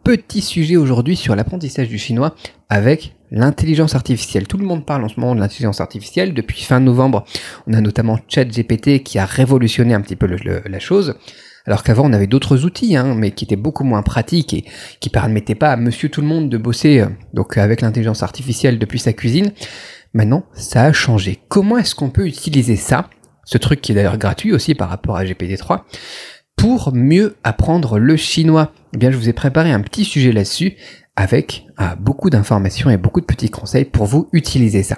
petit sujet aujourd'hui sur l'apprentissage du chinois avec l'intelligence artificielle. Tout le monde parle en ce moment de l'intelligence artificielle. Depuis fin novembre, on a notamment ChatGPT qui a révolutionné un petit peu la chose. Alors qu'avant, on avait d'autres outils, mais qui étaient beaucoup moins pratiques et qui permettaient pas à monsieur tout le monde de bosser donc avec l'intelligence artificielle depuis sa cuisine. Maintenant, ça a changé. Comment est-ce qu'on peut utiliser ça, ce truc qui est d'ailleurs gratuit aussi par rapport à GPT-3, pour mieux apprendre le chinois? Eh bien, je vous ai préparé un petit sujet là-dessus avec beaucoup d'informations et beaucoup de petits conseils pour vous utiliser ça.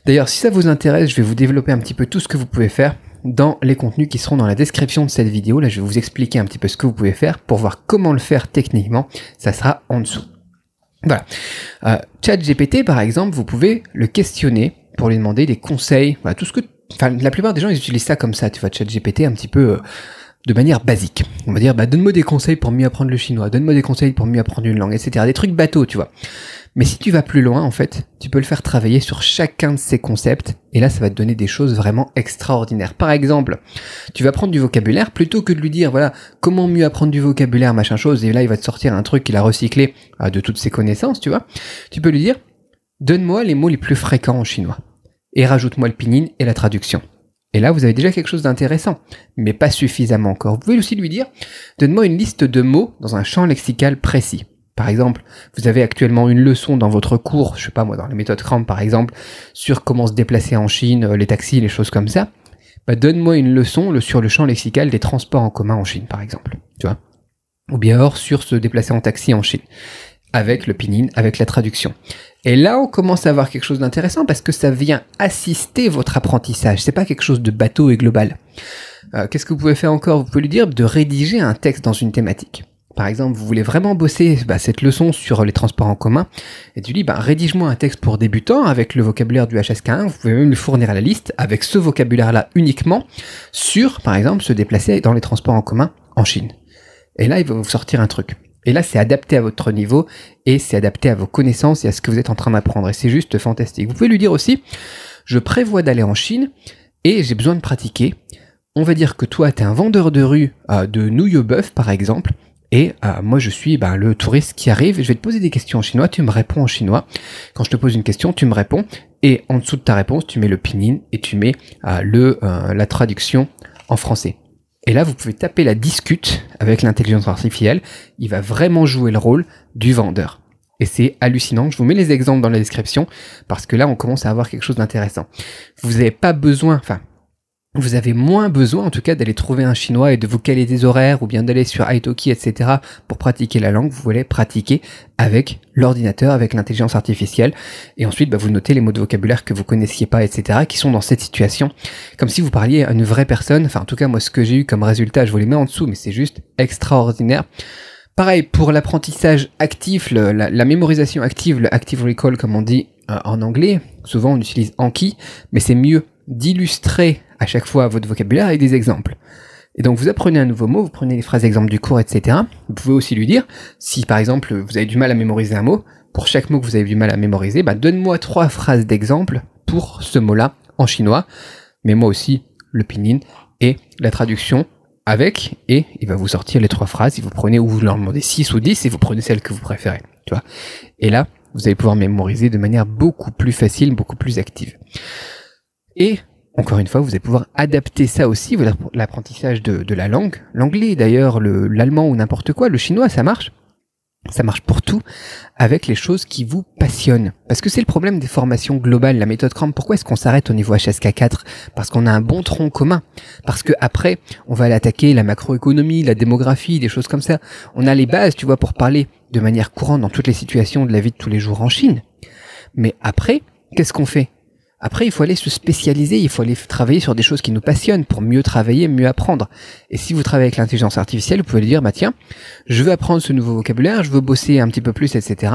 D'ailleurs, si ça vous intéresse, je vais vous développer un petit peu tout ce que vous pouvez faire dans les contenus qui seront dans la description de cette vidéo. Là, je vais vous expliquer un petit peu ce que vous pouvez faire pour voir comment le faire techniquement. Ça sera en dessous. Voilà. ChatGPT, par exemple, vous pouvez le questionner pour lui demander des conseils. Voilà, la plupart des gens, ils utilisent ça comme ça. Tu vois, ChatGPT un petit peu de manière basique. On va dire, donne-moi des conseils pour mieux apprendre le chinois, donne-moi des conseils pour mieux apprendre une langue, etc. Des trucs bateaux, tu vois. Mais si tu vas plus loin, en fait, tu peux le faire travailler sur chacun de ces concepts, et là, ça va te donner des choses vraiment extraordinaires. Par exemple, tu vas apprendre du vocabulaire, plutôt que de lui dire, voilà, comment mieux apprendre du vocabulaire, machin chose, et là, il va te sortir un truc qu'il a recyclé de toutes ses connaissances, tu vois. Tu peux lui dire, donne-moi les mots les plus fréquents en chinois, et rajoute-moi le pinyin et la traduction. Et là, vous avez déjà quelque chose d'intéressant, mais pas suffisamment encore. Vous pouvez aussi lui dire, donne-moi une liste de mots dans un champ lexical précis. Par exemple, vous avez actuellement une leçon dans votre cours, je sais pas moi, dans la méthode Cramp par exemple, sur comment se déplacer en Chine, les taxis, les choses comme ça. Donne-moi une leçon sur le champ lexical des transports en commun en Chine, par exemple. Tu vois ? Ou bien alors sur se déplacer en taxi en Chine, avec le pinyin, avec la traduction. Et là, on commence à avoir quelque chose d'intéressant parce que ça vient assister votre apprentissage. C'est pas quelque chose de bateau et global. Qu'est-ce que vous pouvez faire encore ? Vous pouvez lui dire de rédiger un texte dans une thématique. Par exemple, vous voulez vraiment bosser cette leçon sur les transports en commun, et tu dis, rédige-moi un texte pour débutants avec le vocabulaire du HSK1, vous pouvez même lui fournir la liste avec ce vocabulaire-là uniquement sur, par exemple, se déplacer dans les transports en commun en Chine. Et là, il va vous sortir un truc. Et là, c'est adapté à votre niveau, et c'est adapté à vos connaissances et à ce que vous êtes en train d'apprendre, et c'est juste fantastique. Vous pouvez lui dire aussi, je prévois d'aller en Chine, et j'ai besoin de pratiquer. On va dire que toi, tu es un vendeur de rue de nouilles au bœuf, par exemple, et moi je suis le touriste qui arrive, je vais te poser des questions en chinois, tu me réponds en chinois. Quand je te pose une question, tu me réponds, et en dessous de ta réponse, tu mets le pinyin et tu mets la traduction en français. Et là, vous pouvez taper la discute avec l'intelligence artificielle, il va vraiment jouer le rôle du vendeur. Et c'est hallucinant, je vous mets les exemples dans la description, parce que là, on commence à avoir quelque chose d'intéressant. Vous n'avez pas besoin, vous avez moins besoin en tout cas d'aller trouver un chinois et de vous caler des horaires ou bien d'aller sur Italki, etc. pour pratiquer la langue. Vous voulez pratiquer avec l'ordinateur, avec l'intelligence artificielle. Et ensuite, vous notez les mots de vocabulaire que vous connaissiez pas, etc. qui sont dans cette situation. Comme si vous parliez à une vraie personne. Enfin, en tout cas, moi, ce que j'ai eu comme résultat, je vous les mets en dessous, mais c'est juste extraordinaire. Pareil, pour l'apprentissage actif, la mémorisation active, le active recall, comme on dit en anglais. Souvent, on utilise Anki, mais c'est mieux d'illustrer à chaque fois votre vocabulaire avec des exemples. Et donc vous apprenez un nouveau mot, vous prenez les phrases exemples du cours, etc. Vous pouvez aussi lui dire, si par exemple vous avez du mal à mémoriser un mot, pour chaque mot que vous avez du mal à mémoriser, donne-moi 3 phrases d'exemple pour ce mot-là en chinois, mais moi aussi le pinyin et la traduction avec, et il va vous sortir les 3 phrases, et vous prenez, ou vous leur demandez 6 ou 10, et vous prenez celle que vous préférez, tu vois. Et là, vous allez pouvoir mémoriser de manière beaucoup plus facile, beaucoup plus active. Et encore une fois, vous allez pouvoir adapter ça aussi, l'apprentissage de la langue. L'anglais d'ailleurs, l'allemand ou n'importe quoi, le chinois, ça marche. Ça marche pour tout, avec les choses qui vous passionnent. Parce que c'est le problème des formations globales, la méthode Cramp. Pourquoi est-ce qu'on s'arrête au niveau HSK4 ? Parce qu'on a un bon tronc commun. Parce que après, on va aller attaquer la macroéconomie, la démographie, des choses comme ça. On a les bases, tu vois, pour parler de manière courante dans toutes les situations de la vie de tous les jours en Chine. Mais après, qu'est-ce qu'on fait ? Après, il faut aller se spécialiser, il faut aller travailler sur des choses qui nous passionnent pour mieux travailler, mieux apprendre. Et si vous travaillez avec l'intelligence artificielle, vous pouvez lui dire, tiens, je veux apprendre ce nouveau vocabulaire, je veux bosser un petit peu plus, etc.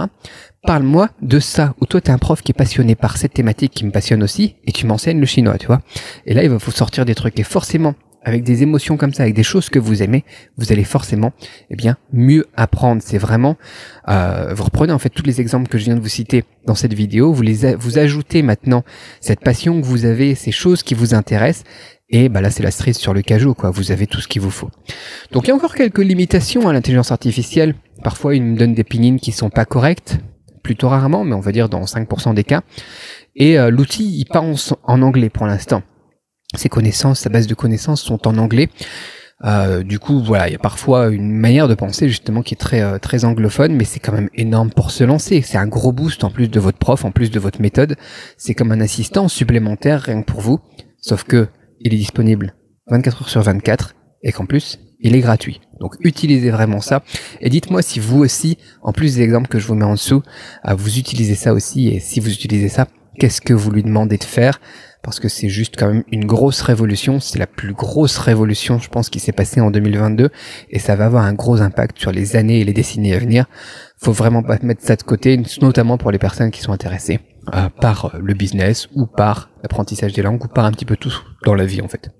Parle-moi de ça. Ou toi, t'es un prof qui est passionné par cette thématique qui me passionne aussi, et tu m'enseignes le chinois, tu vois. Et là, il va vous sortir des trucs. Et forcément, avec des émotions comme ça, avec des choses que vous aimez, vous allez forcément, mieux apprendre. C'est vraiment, vous reprenez en fait tous les exemples que je viens de vous citer dans cette vidéo, vous ajoutez maintenant cette passion que vous avez, ces choses qui vous intéressent, Et bah là, c'est la cerise sur le cajou, quoi. Vous avez tout ce qu'il vous faut. Donc, il y a encore quelques limitations à l'intelligence artificielle. Parfois, il me donne des pinines qui sont pas correctes, plutôt rarement, mais on va dire dans 5% des cas. Et l'outil, il pense en anglais pour l'instant. Ses connaissances, sa base de connaissances sont en anglais. Du coup, voilà, il y a parfois une manière de penser justement qui est très anglophone, mais c'est quand même énorme pour se lancer. C'est un gros boost en plus de votre prof, en plus de votre méthode. C'est comme un assistant supplémentaire rien que pour vous, sauf que il est disponible 24 heures sur 24 et qu'en plus, il est gratuit. Donc utilisez vraiment ça. Et dites-moi si vous aussi, en plus des exemples que je vous mets en dessous, vous utilisez ça aussi. Et si vous utilisez ça, qu'est-ce que vous lui demandez de faire ? Parce que c'est juste quand même une grosse révolution. C'est la plus grosse révolution, je pense, qui s'est passée en 2022. Et ça va avoir un gros impact sur les années et les décennies à venir. Faut vraiment pas mettre ça de côté, notamment pour les personnes qui sont intéressées par le business ou par l'apprentissage des langues ou par un petit peu tout dans la vie en fait.